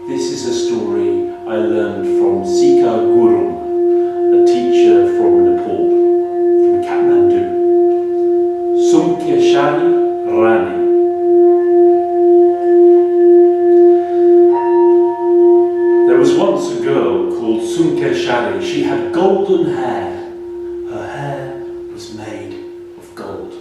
This is a story I learned from Sikha Gurung, a teacher from Nepal, from Kathmandu. Sunkeshari Raani. There was once a girl called Sunkeshari. She had golden hair. Her hair was made of gold.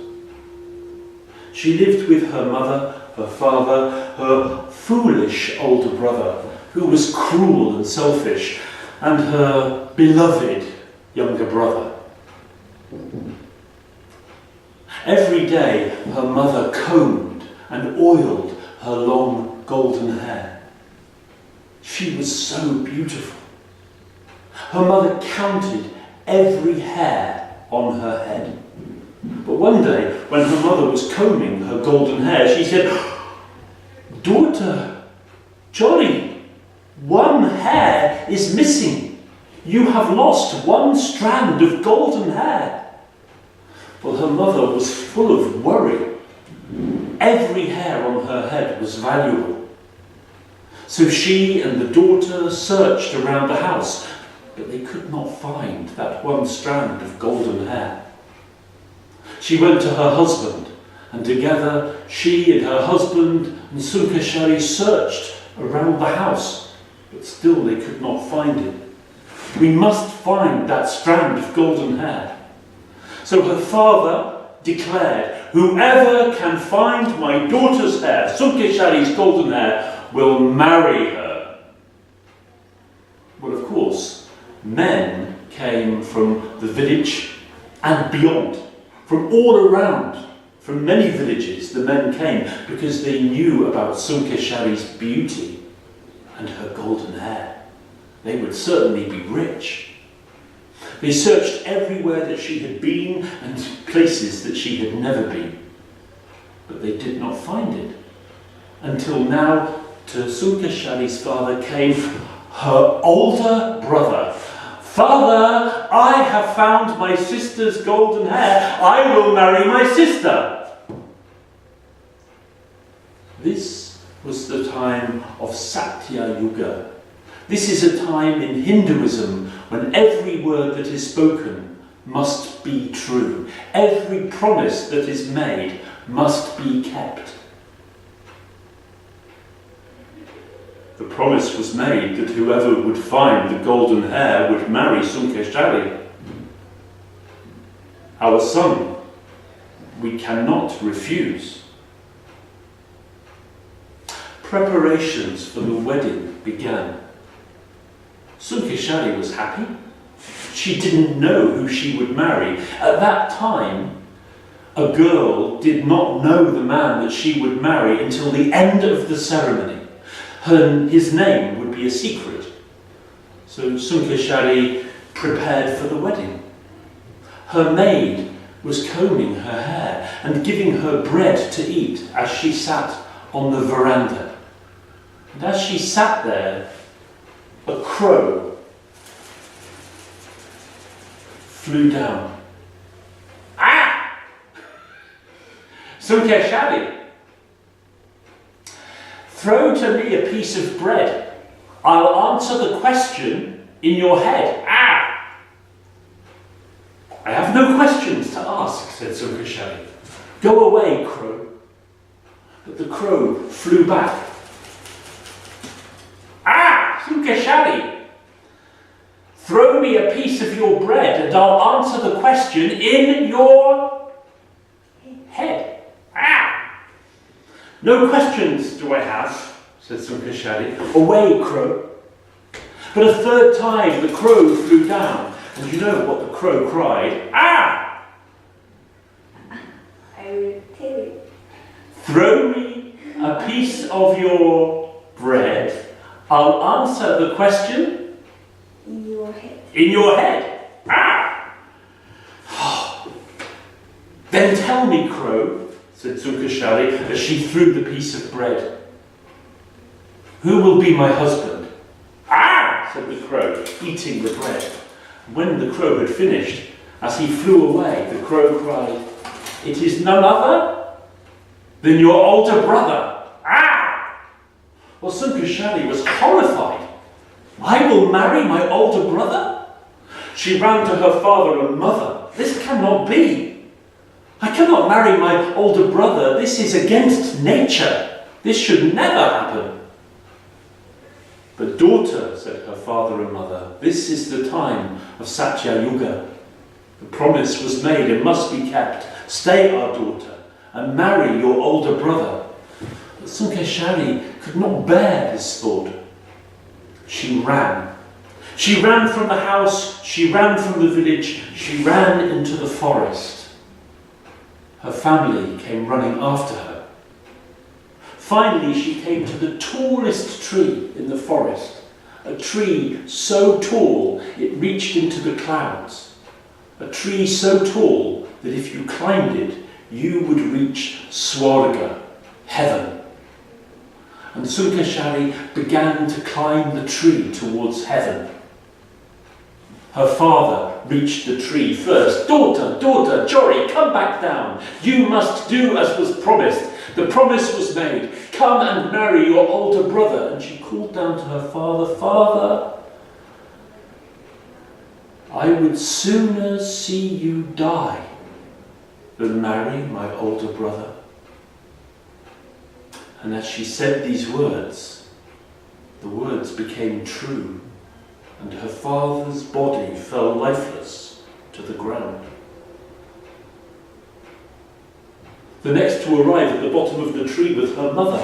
She lived with her mother, her father, her foolish older brother, who was cruel and selfish, and her beloved younger brother. Every day her mother combed and oiled her long golden hair. She was so beautiful. Her mother counted every hair on her head. But one day, when her mother was combing her golden hair, she said, "Daughter, Johnny, one hair is missing. You have lost one strand of golden hair." Well, her mother was full of worry. Every hair on her head was valuable. So she and the daughter searched around the house, but they could not find that one strand of golden hair. She went to her husband, and together she and her husband and Sunkeshari searched around the house, but still they could not find it. "We must find that strand of golden hair." So her father declared, "Whoever can find my daughter's hair, Sunkeshari's golden hair, will marry her." Well, of course, men came from the village and beyond, from all around, from many villages. The men came because they knew about Sunkeshari's beauty and her golden hair. They would certainly be rich. They searched everywhere that she had been and places that she had never been, but they did not find it. Until now, to Sunkeshari's father came her older brother. "Father, I have found my sister's golden hair. I will marry my sister." This was the time of Satya Yuga. This is a time in Hinduism when every word that is spoken must be true. Every promise that is made must be kept. The promise was made that whoever would find the golden hair would marry Sunkeshari. Our son, we cannot refuse. Preparations for the wedding began. Sunkeshari was happy. She didn't know who she would marry. At that time, a girl did not know the man that she would marry until the end of the ceremony. His name would be a secret. So Sunkeshari prepared for the wedding. Her maid was combing her hair and giving her bread to eat as she sat on the veranda. And as she sat there, a crow flew down. "Ah! Sunkeshari, throw to me a piece of bread. I'll answer the question in your head." "Ah!" "I have no questions to ask," said Sunkeshari. "Go away, crow." But the crow flew back. "Ah, Sunkeshari, throw me a piece of your bread and I'll answer the question in your head." "Ah! No questions do I have," said Sunkeshari. "Away, crow." But a third time the crow flew down, and you know what the crow cried? "Ah! I will tell you. Throw me a piece of your bread. I'll answer the question In your head." in your head." "Ah! Then tell me, crow," said Sunkeshari as she threw the piece of bread. "Who will be my husband?" "Ah!" said the crow, eating the bread. When the crow had finished, as he flew away, the crow cried, "It is none other than your older brother." "Ah!" Well, Sunkeshari was horrified. I will marry my older brother? She ran to her father and mother. This cannot be. I cannot marry my older brother. This is against nature. This should never happen. But daughter, said her father and mother, this is the time of Satya Yuga. The promise was made and must be kept. Stay, our daughter, and marry your older brother. But Sunkeshari could not bear this thought. She ran. She ran from the house, she ran from the village, she ran into the forest. Her family came running after her. Finally, she came to the tallest tree in the forest, a tree so tall it reached into the clouds, a tree so tall that if you climbed it, you would reach Swarga, heaven. And Sunkeshari began to climb the tree towards heaven. Her father reached the tree first. Daughter, daughter, Chori, come back down. You must do as was promised. The promise was made. Come and marry your older brother. And she called down to her father, Father, I would sooner see you die than marry my older brother. And as she said these words, the words became true. And her father's body fell lifeless to the ground. The next to arrive at the bottom of the tree was her mother.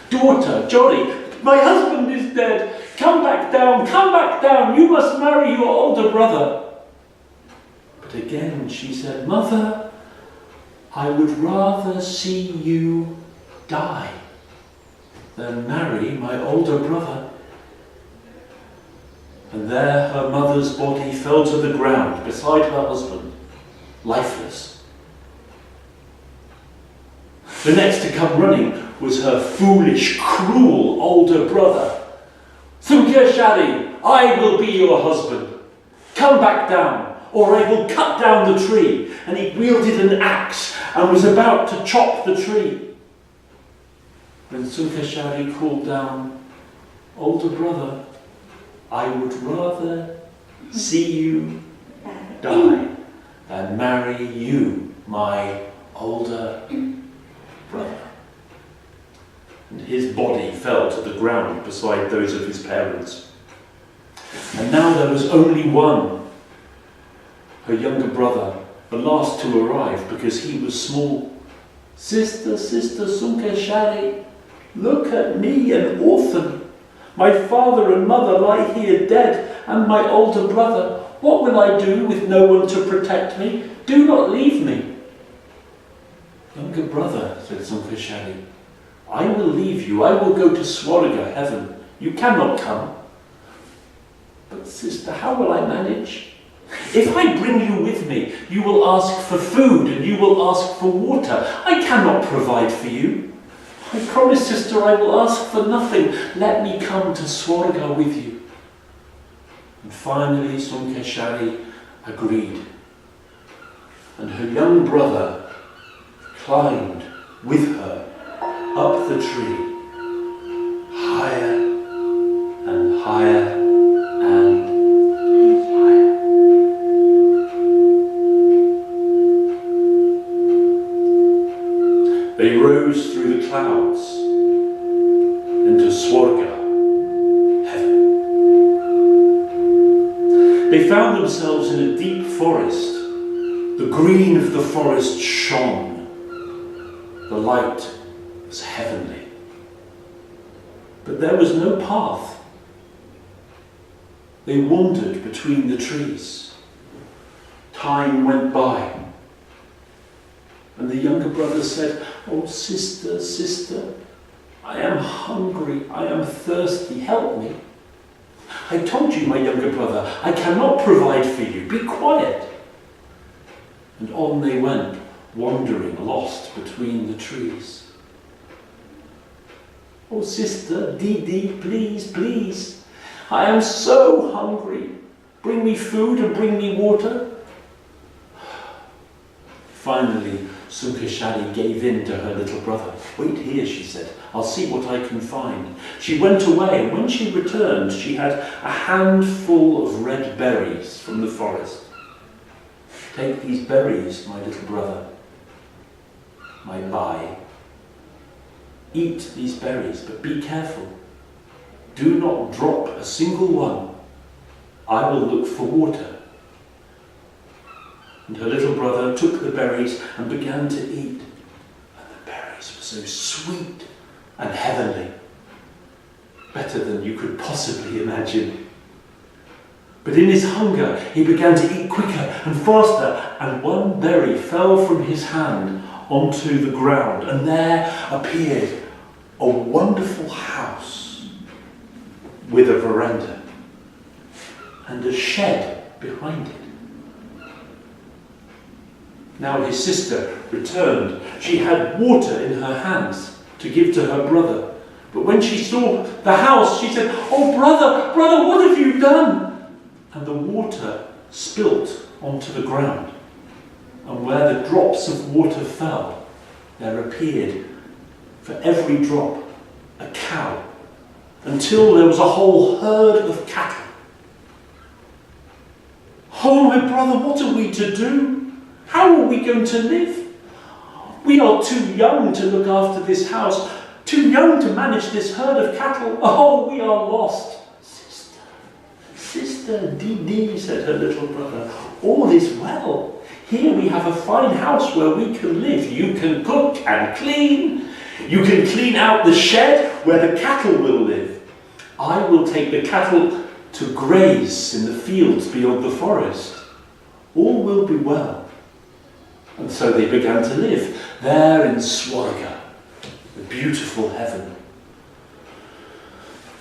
Daughter, Johnny, my husband is dead. Come back down. You must marry your older brother. But again she said, Mother, I would rather see you die than marry my older brother. And there her mother's body fell to the ground beside her husband, lifeless. The next to come running was her foolish, cruel older brother. Sunkeshari, I will be your husband. Come back down, or I will cut down the tree. And he wielded an axe and was about to chop the tree. When Sunkeshari called down, Older brother, I would rather see you die than marry you, my older brother. And his body fell to the ground beside those of his parents. And now there was only one, her younger brother, the last to arrive because he was small. Sister Sunkeshari, look at me, an orphan. My father and mother lie here dead, and my older brother. What will I do with no one to protect me? Do not leave me. Younger brother, said Sunkeshari, I will leave you. I will go to Swarga, heaven. You cannot come. But sister, how will I manage? If I bring you with me, you will ask for food and you will ask for water. I cannot provide for you. I promise, sister, I will ask for nothing. Let me come to Swarga with you. And finally, Sunkeshari agreed. And her young brother climbed with her up the tree, higher and higher and higher. They rose through the clouds into Swarga, heaven. They found themselves in a deep forest. The green of the forest shone. The light was heavenly. But there was no path. They wandered between the trees. Time went by. And the younger brother said, Oh, sister, I am hungry, I am thirsty, help me. I told you, my younger brother, I cannot provide for you, be quiet. And on they went, wandering, lost between the trees. Oh, sister, Didi, please, I am so hungry. Bring me food and bring me water. Finally, Sunkeshari gave in to her little brother. "Wait here," she said. "I'll see what I can find." She went away, and when she returned, she had a handful of red berries from the forest. "Take these berries, my little brother, my bai. Eat these berries, but be careful. Do not drop a single one. I will look for water." And her little brother took the berries and began to eat. And the berries were so sweet and heavenly, better than you could possibly imagine. But in his hunger, he began to eat quicker and faster, and one berry fell from his hand onto the ground, and there appeared a wonderful house with a veranda and a shed behind it. Now his sister returned. She had water in her hands to give to her brother. But when she saw the house, she said, "Oh, brother, brother, what have you done?" And the water spilt onto the ground. And where the drops of water fell, there appeared, for every drop, a cow, until there was a whole herd of cattle. "Oh, my brother, what are we to do? How are we going to live? We are too young to look after this house, too young to manage this herd of cattle. Oh, we are lost." "Sister Didi," said her little brother, "all is well. Here we have a fine house where we can live. You can cook and clean. You can clean out the shed where the cattle will live. I will take the cattle to graze in the fields beyond the forest. All will be well." And so they began to live there in Swarga, the beautiful heaven.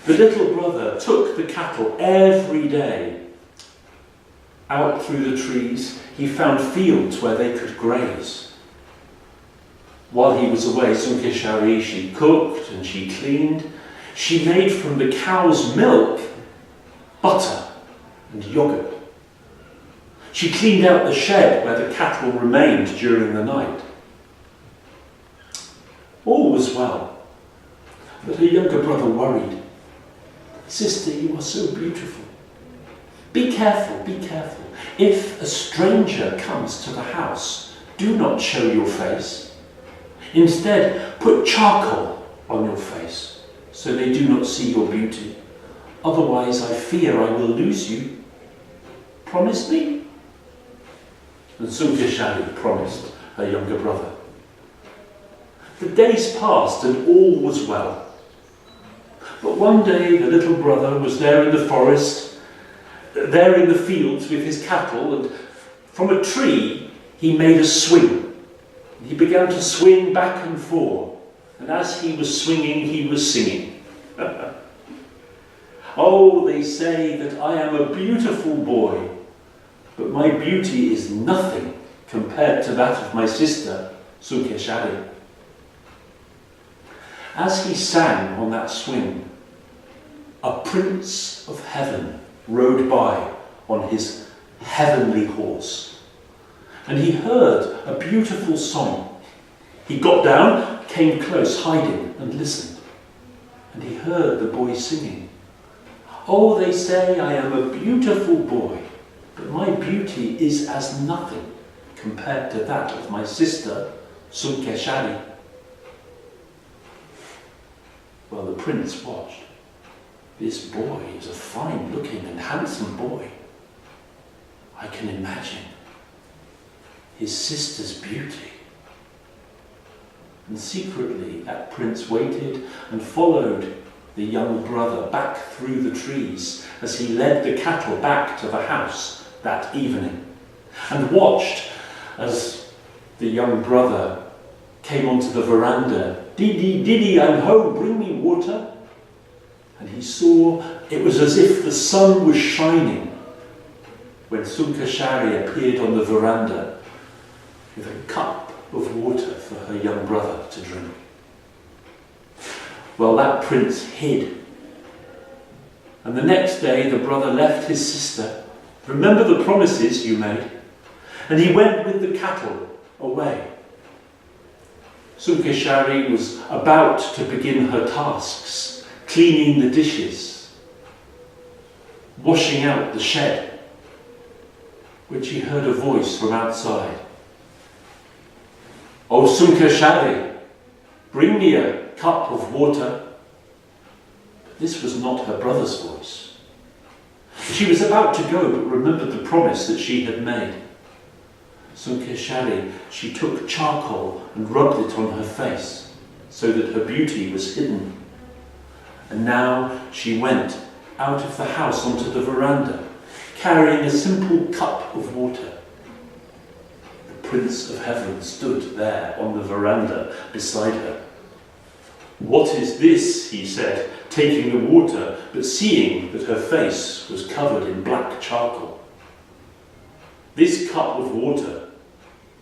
The little brother took the cattle every day out through the trees. He found fields where they could graze. While he was away, Sunkeshari, she cooked and she cleaned. She made from the cow's milk butter and yogurt. She cleaned out the shed where the cattle remained during the night. All was well, but her younger brother worried. "Sister, you are so beautiful. Be careful, be careful. If a stranger comes to the house, do not show your face. Instead, put charcoal on your face, so they do not see your beauty. Otherwise, I fear I will lose you. Promise me?" And Sunkeshari promised her younger brother. The days passed and all was well. But one day the little brother was there in the forest, there in the fields with his cattle, and from a tree he made a swing. He began to swing back and forth, and as he was swinging, he was singing. "Oh, they say that I am a beautiful boy, but my beauty is nothing compared to that of my sister, Sunkeshari." As he sang on that swing, a prince of heaven rode by on his heavenly horse, and he heard a beautiful song. He got down, came close, hiding, and listened, and he heard the boy singing. "Oh, they say I am a beautiful boy, but my beauty is as nothing compared to that of my sister, Sunkeshari." Well, the prince watched. This boy is a fine-looking and handsome boy. I can imagine his sister's beauty. And secretly, that prince waited and followed the young brother back through the trees as he led the cattle back to the house that evening, and watched as the young brother came onto the veranda. "Didi, Didi, I'm home, bring me water." And he saw it was as if the sun was shining when Sunkeshari appeared on the veranda with a cup of water for her young brother to drink. Well, that prince hid. And the next day the brother left his sister. "Remember the promises you made." And he went with the cattle away. Sunkeshari was about to begin her tasks, cleaning the dishes, washing out the shed, when she heard a voice from outside. "Oh, Sunkeshari, bring me a cup of water." But this was not her brother's voice. She was about to go, but remembered the promise that she had made. Sunkeshari, she took charcoal and rubbed it on her face, so that her beauty was hidden. And now she went out of the house onto the veranda, carrying a simple cup of water. The Prince of Heaven stood there on the veranda beside her. "What is this?" he said, taking the water, but seeing that her face was covered in black charcoal. "This cup of water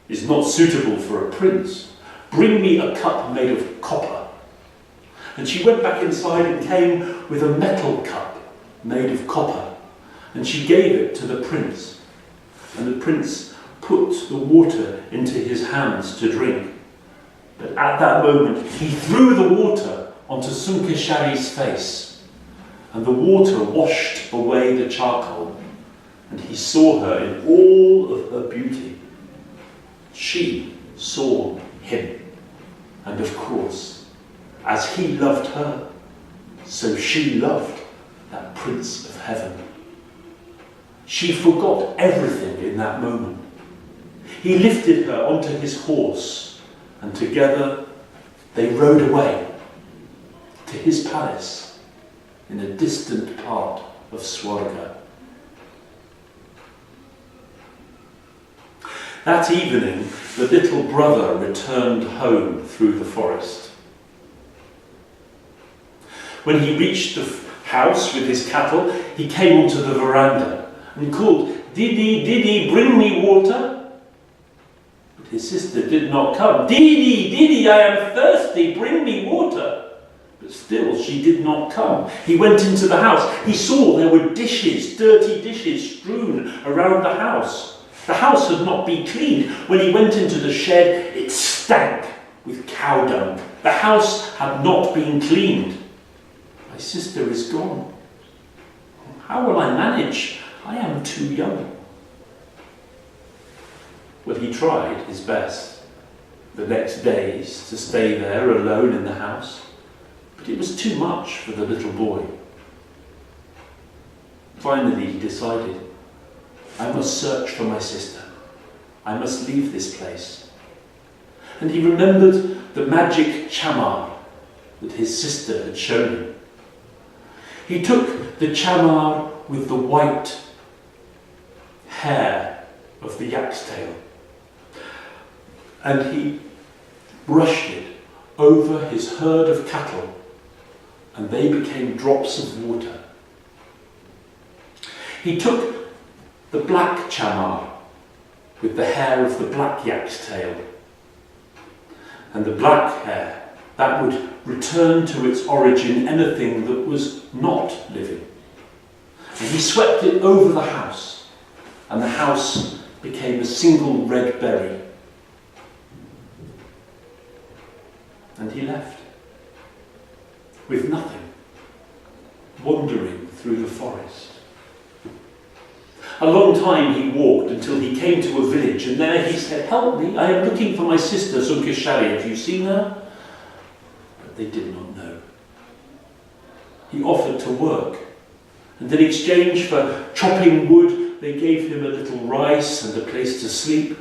is not suitable for a prince. Bring me a cup made of copper." And she went back inside and came with a metal cup made of copper, and she gave it to the prince. And the prince put the water into his hands to drink. But at that moment he threw the water onto Sunkeshari's face, and the water washed away the charcoal, and he saw her in all of her beauty. She saw him, and of course, as he loved her, so she loved that Prince of Heaven. She forgot everything in that moment. He lifted her onto his horse, and together they rode away to his palace in a distant part of Swarga. That evening, the little brother returned home through the forest. When he reached the house with his cattle, he came onto the veranda and called, "Didi, Didi, bring me water." But his sister did not come. "Didi, Didi, I am thirsty, bring me water." But still she did not come. He went into the house. He saw there were dishes, dirty dishes, strewn around the house. The house had not been cleaned. When he went into the shed, it stank with cow dung. The house had not been cleaned. "My sister is gone. How will I manage? I am too young." Well, he tried his best the next days to stay there alone in the house, but it was too much for the little boy. Finally, he decided, "I must search for my sister. I must leave this place." And he remembered the magic chamar that his sister had shown him. He took the chamar with the white hair of the yak's tail, and he brushed it over his herd of cattle, and they became drops of water. He took the black chamar with the hair of the black yak's tail, and the black hair, that would return to its origin anything that was not living. And he swept it over the house, and the house became a single red berry. And he left, with nothing, wandering through the forest. A long time he walked until he came to a village, and there he said, "Help me, I am looking for my sister Sunkeshari. Have you seen her?" But they did not know. He offered to work, and in exchange for chopping wood, they gave him a little rice and a place to sleep.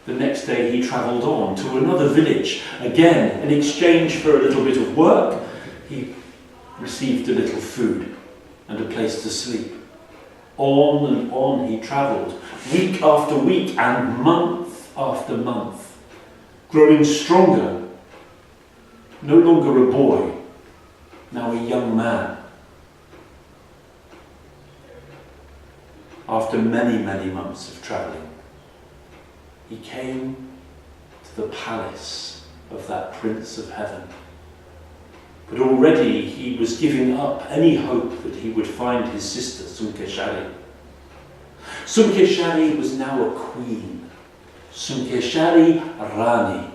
The next day he travelled on to another village. Again, in exchange for a little bit of work, he received a little food and a place to sleep. On and on he travelled, week after week and month after month, growing stronger, no longer a boy, now a young man. After many, many months of travelling, he came to the palace of that Prince of Heaven. But already he was giving up any hope that he would find his sister Sunkeshari. Sunkeshari was now a queen, Sunkeshari Raani,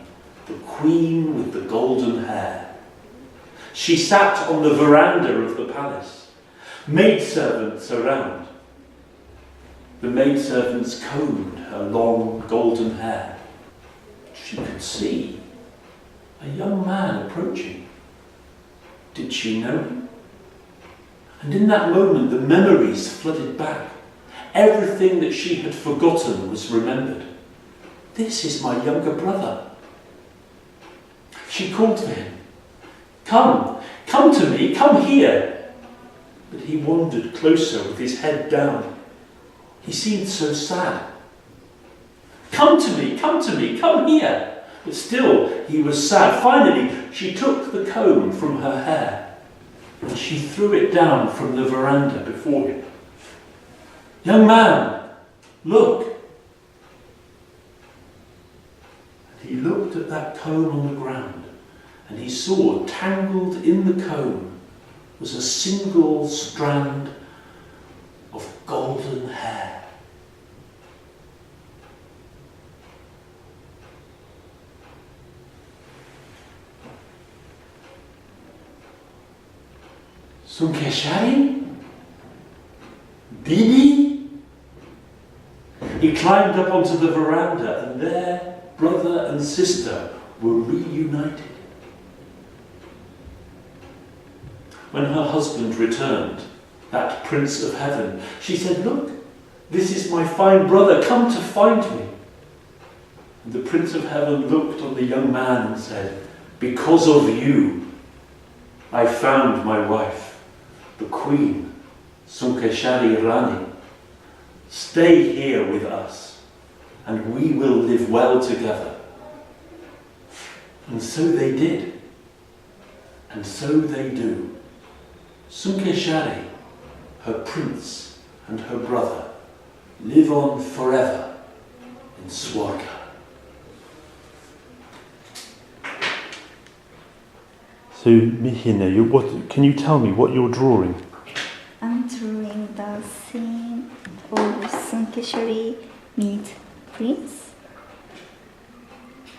the queen with the golden hair. She sat on the veranda of the palace, maidservants around. The maidservants combed her long golden hair. She could see a young man approaching. Did she know him? And in that moment the memories flooded back. Everything that she had forgotten was remembered. This is my younger brother. She called to him. Come to me, come here. But he wandered closer with his head down. He seemed so sad. Come to me, come here. But still he was sad. Finally, she took the comb from her hair and she threw it down from the veranda before him. Young man, look. And he looked at that comb on the ground and he saw tangled in the comb was a single strand of golden hair. Sunkeshari? Didi? He climbed up onto the veranda and there brother and sister were reunited. When her husband returned, that Prince of Heaven, she said, look, this is my fine brother, come to find me. And the Prince of Heaven looked on the young man and said, because of you, I found my wife, the Queen, Sunkeshari Raani. Stay here with us, and we will live well together. And so they did, and so they do. Sunkeshari, her prince, and her brother live on forever in Swarga. So, Mihina, can you tell me what you're drawing? I'm drawing the scene of Sunkeshari meet Prince.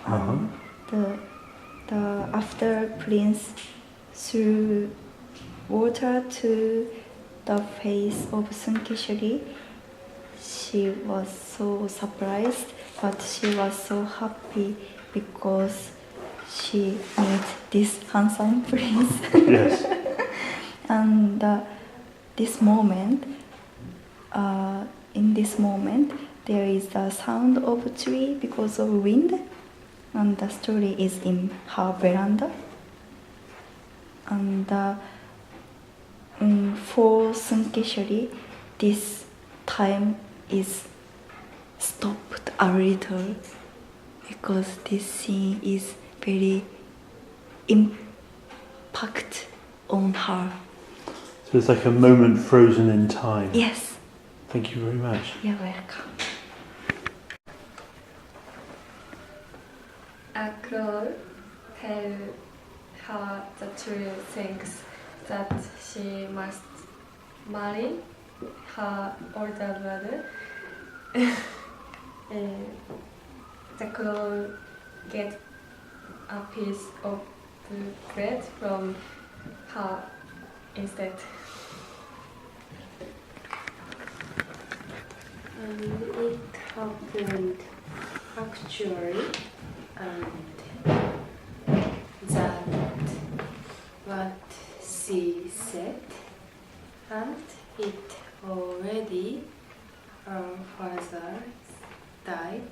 The after Prince threw water to the face of Sunkeshari, she was so surprised, but she was so happy because she met this handsome prince. Yes. And this moment, in this moment, there is the sound of a tree because of wind, and the story is in her veranda. And for Sunkeshari, this time is stopped a little because this scene is very impact on her. So it's like a moment frozen in time. Yes. Thank you very much. You're welcome. A crow tell her the true things that she must marry her older brother. The crow get a piece of the bread from her instead. And it happened actually, and that what she said, and it already her father died.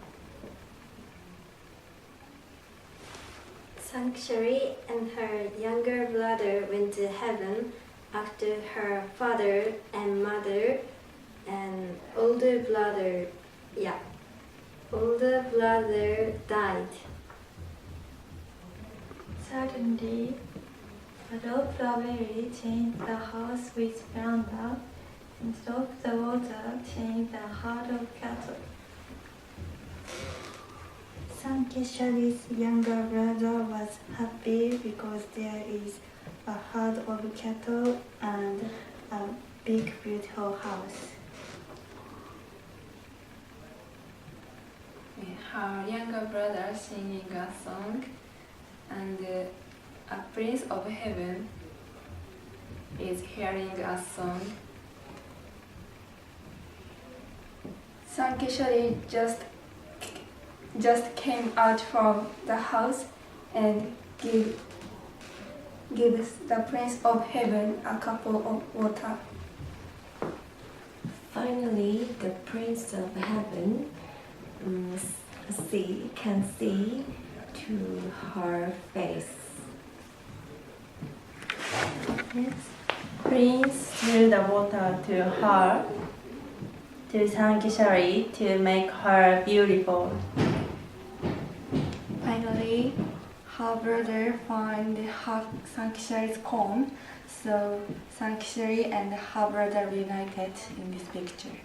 Sunkeshari and her younger brother went to heaven after her father and mother and older brother died. Suddenly, a dog probably changed the house with veranda, and of the water changed the herd of cattle. Sunkeshari's younger brother was happy because there is a herd of cattle and a big beautiful house. Her younger brother singing a song and a prince of heaven is hearing a song. Sunkeshari just came out from the house and gives the Prince of Heaven a cup of water. Finally, the Prince of Heaven can see to her face. Yes. Prince threw the water to her, to Sunkeshari, to make her beautiful. Finally, her brother found Sunkeshari's comb, so Sunkeshari and her brother reunited in this picture.